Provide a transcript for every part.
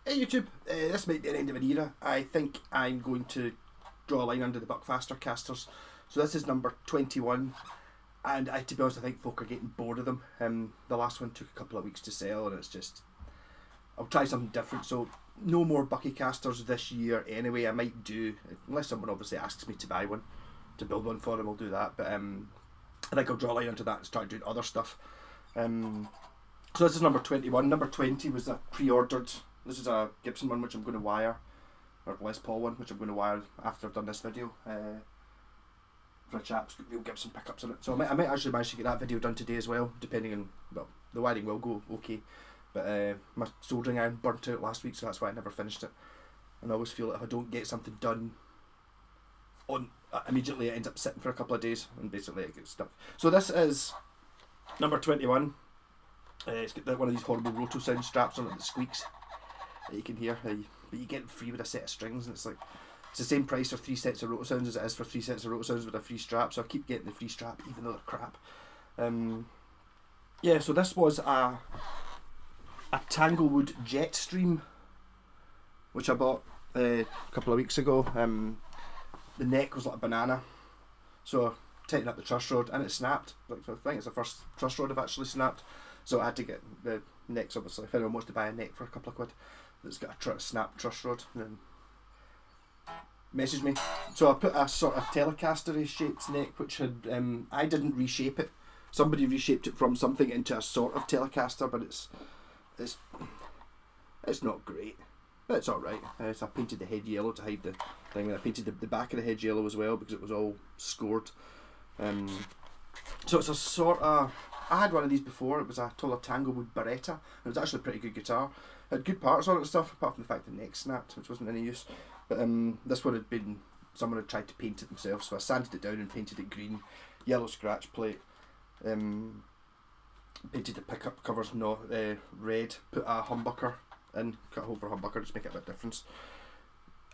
Hey YouTube, this might be the end of an era. I think I'm going to draw a line under the buckfaster casters. So this is number 21, and to be honest, I think folk are getting bored of them. The last one took a couple of weeks to sell, and it's just, I'll try something different. So no more buckycasters this year anyway. I might do, unless someone obviously asks me to buy one, to build one for them, I'll do that. But I think I'll draw a line under that and start doing other stuff. So this is number 21. Number 20 was a pre-ordered. This is a Gibson one which I'm going to wire, or Les Paul one which I'm going to wire after I've done this video for a chap's got real Gibson pickups in it. So I might actually manage to get that video done today as well, depending on, well, the wiring will go okay. But my soldering iron burnt out last week, so that's why I never finished it. And I always feel that if I don't get something done on immediately, it ends up sitting for a couple of days and basically it gets stuck. So this is number 21. It's got one of these horrible roto sound straps on it that squeaks that you can hear, but you get it free with a set of strings, and it's the same price for 3 sets of roto sounds as it is for 3 sets of roto sounds with a free strap. So I keep getting the free strap even though they're crap. Yeah, so this was a Tanglewood Jetstream which I bought a couple of weeks ago. The neck was like a banana, so tightened up the truss rod and it snapped. I think it's the first truss rod I've actually snapped, so I had to get the necks. Obviously, if anyone wants to buy a neck for a couple of quid that's got a snap truss rod, then message me. So I put a sort of Telecaster shaped neck, which had I didn't reshape it. Somebody reshaped it from something into a sort of Telecaster, but it's not great. But it's alright. So I painted the head yellow to hide the thing, and I painted the back of the head yellow as well because it was all scored. So it's a sort of, I had one of these before. It was a Tanglewood Beretta. It was actually a pretty good guitar. It had good parts on it and stuff, apart from the fact the neck snapped, which wasn't any use. But this one had been, someone had tried to paint it themselves, so I sanded it down and painted it green, yellow scratch plate. Painted the pickup covers red, put a humbucker in, cut a hole for a humbucker, just make it a bit difference.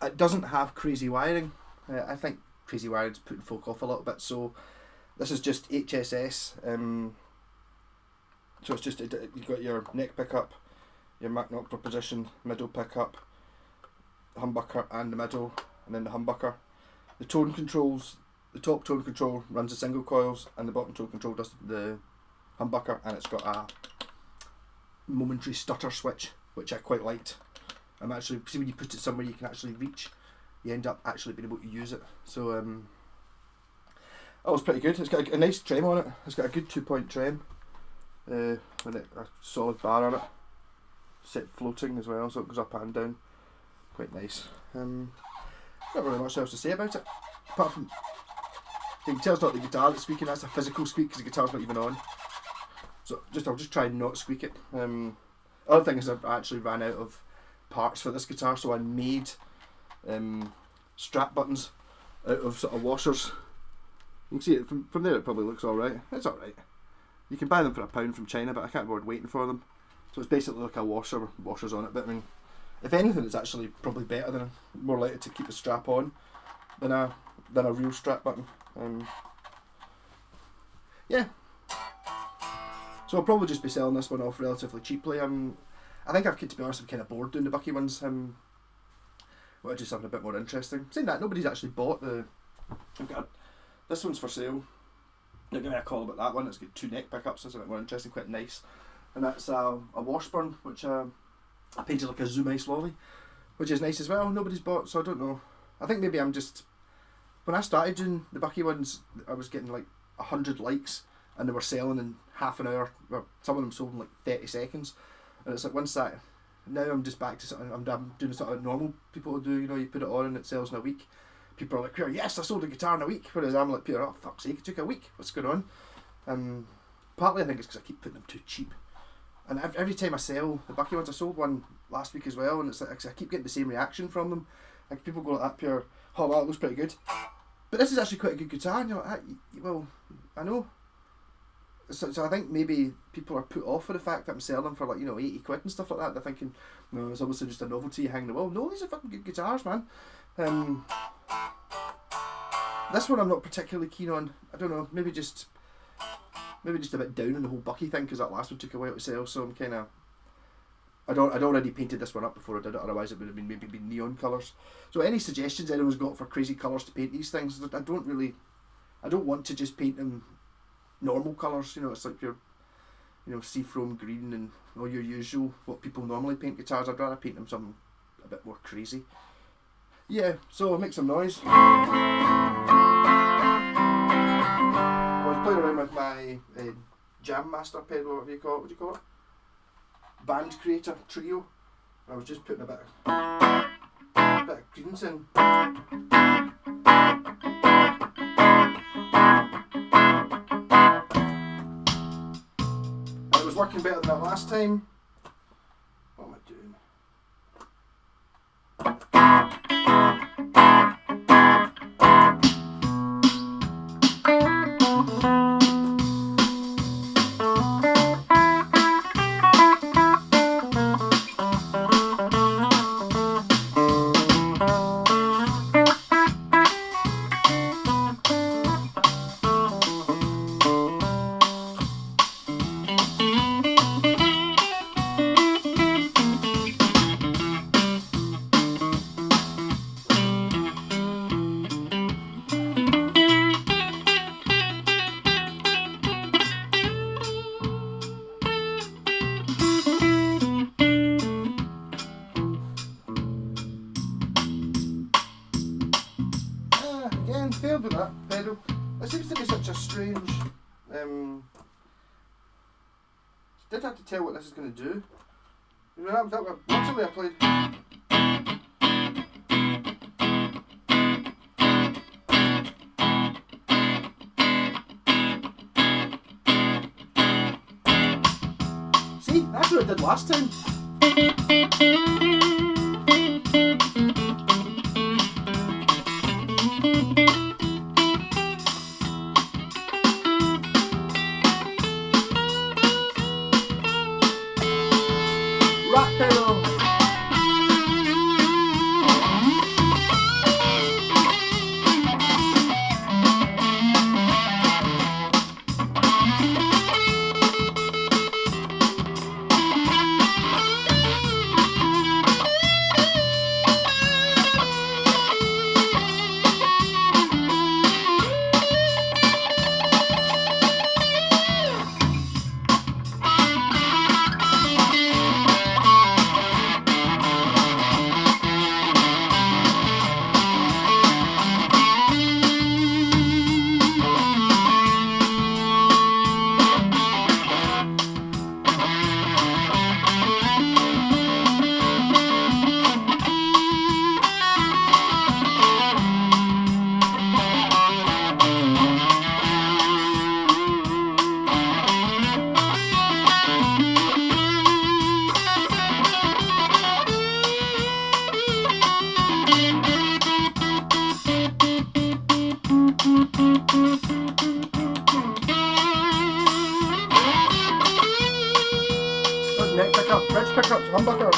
It doesn't have crazy wiring. I think crazy wiring is putting folk off a little bit, so this is just HSS. So it's just, you've got your neck pickup, your Mac Nocturne position, middle pickup, humbucker and the middle, and then the humbucker. The tone controls, the top tone control runs the single coils, and the bottom tone control does the humbucker, and it's got a momentary stutter switch, which I quite liked. I'm actually, see when you put it somewhere you can actually reach, you end up actually being able to use it. So that was pretty good. It's got a nice trem on it. It's got a good 2-point trem, and a solid bar on it, set floating as well, so it goes up and down. Quite nice. Not really much else to say about it, apart from you can tell it's not the guitar that's squeaking. That's a physical squeak because the guitar's not even on. So I'll just try and not squeak it. Other thing is I actually ran out of parts for this guitar, so I made strap buttons out of sort of washers. You can see it from there. It probably looks alright. It's alright. You can buy them for £1 from China, but I can't afford waiting for them. So it's basically like a washers on it. But I mean, if anything, it's actually probably better than, more likely to keep the strap on than a real strap button. Yeah. So I'll probably just be selling this one off relatively cheaply. I think to be honest, I'm kind of bored doing the Bucky ones. Want to do something a bit more interesting. Saying that, nobody's actually bought this one's for sale. They're giving me a call about that one. It's got 2 neck pickups. It's a bit more interesting, quite nice. And that's a Washburn, which I painted like a Zoom Ice Lolly, which is nice as well. Nobody's bought, so I don't know. I think maybe I'm just, when I started doing the Bucky ones, I was getting like 100 likes, and they were selling in half an hour. Well, some of them sold in like 30 seconds, and it's like once that. Now I'm just back to something. I'm doing something like normal people do. You know, you put it on and it sells in a week. People are like, yes, I sold a guitar in a week. Whereas I'm like, oh fuck's sake, it took a week. What's going on? Partly I think it's because I keep putting them too cheap. And every time I sell the Bucky ones, I sold one last week as well, and it's like I keep getting the same reaction from them. Like people go like that pure, oh wow, it looks pretty good. But this is actually quite a good guitar, and you're like, well, I know. So I think maybe people are put off with the fact that I'm selling them for like, 80 quid and stuff like that. They're thinking, no, it's obviously just a novelty hanging the wall. No, these are fucking good guitars, man. This one I'm not particularly keen on. I don't know, maybe just a bit down on the whole Bucky thing because that last one took a while to sell. So I'd already painted this one up before I did it, otherwise it would have been maybe neon colours. So any suggestions anyone's got for crazy colours to paint these things? I don't want to just paint them normal colours, you know, it's like your, you know, seafoam green and all your usual, what people normally paint guitars. I'd rather paint them something a bit more crazy. Yeah, so make some noise. I was playing around with my Jam Master pedal, whatever you call it, what do you call it? Band Creator Trio. I was just putting a bit of greens in. And it was working better than that last time. What am I doing? Again, failed with that pedal. It seems to be such a strange. Did have to tell what this is going to do. Literally, I played. See, that's what it did last time. Rat pedal. Neck pickup, bridge pickups, humbucker.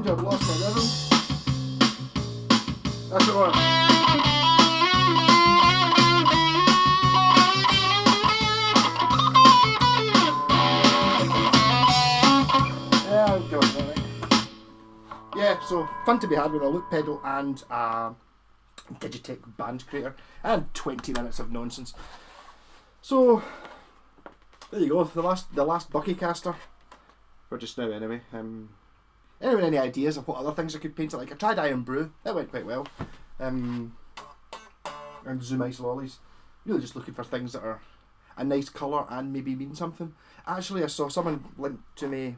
seem to have lost my rhythm. That's the one. Yeah, I'm doing that, right? Yeah, so fun to be had with a loop pedal and digitech band creator and 20 minutes of nonsense. So there you go, the last buckycaster for just now anyway. Anyone any ideas of what other things I could paint it like? I tried Iron Brew, that went quite well. And Zoom Ice Lollies. Really just looking for things that are a nice colour and maybe mean something. Actually I saw someone linked to me,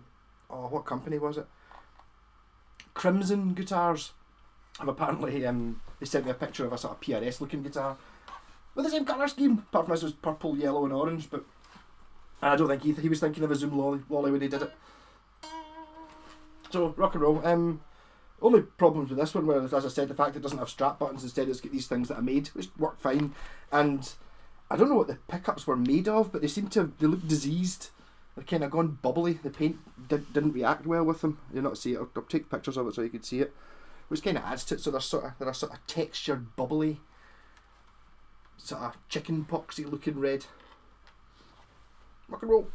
oh what company was it? Crimson Guitars. And apparently they sent me a picture of a sort of PRS looking guitar with the same colour scheme, apart from this was purple, yellow and orange, but I don't think he was thinking of a Zoom lolly when he did it. So, rock and roll. Only problems with this one were, as I said, the fact it doesn't have strap buttons, instead it's got these things that I made, which work fine. And I don't know what the pickups were made of, but they look diseased. They're kind of gone bubbly. The paint didn't react well with them. You'll not see it. I'll take pictures of it so you can see it. Which kind of adds to it, so they're a sort of textured, bubbly, sort of chicken poxy looking red. Rock and roll.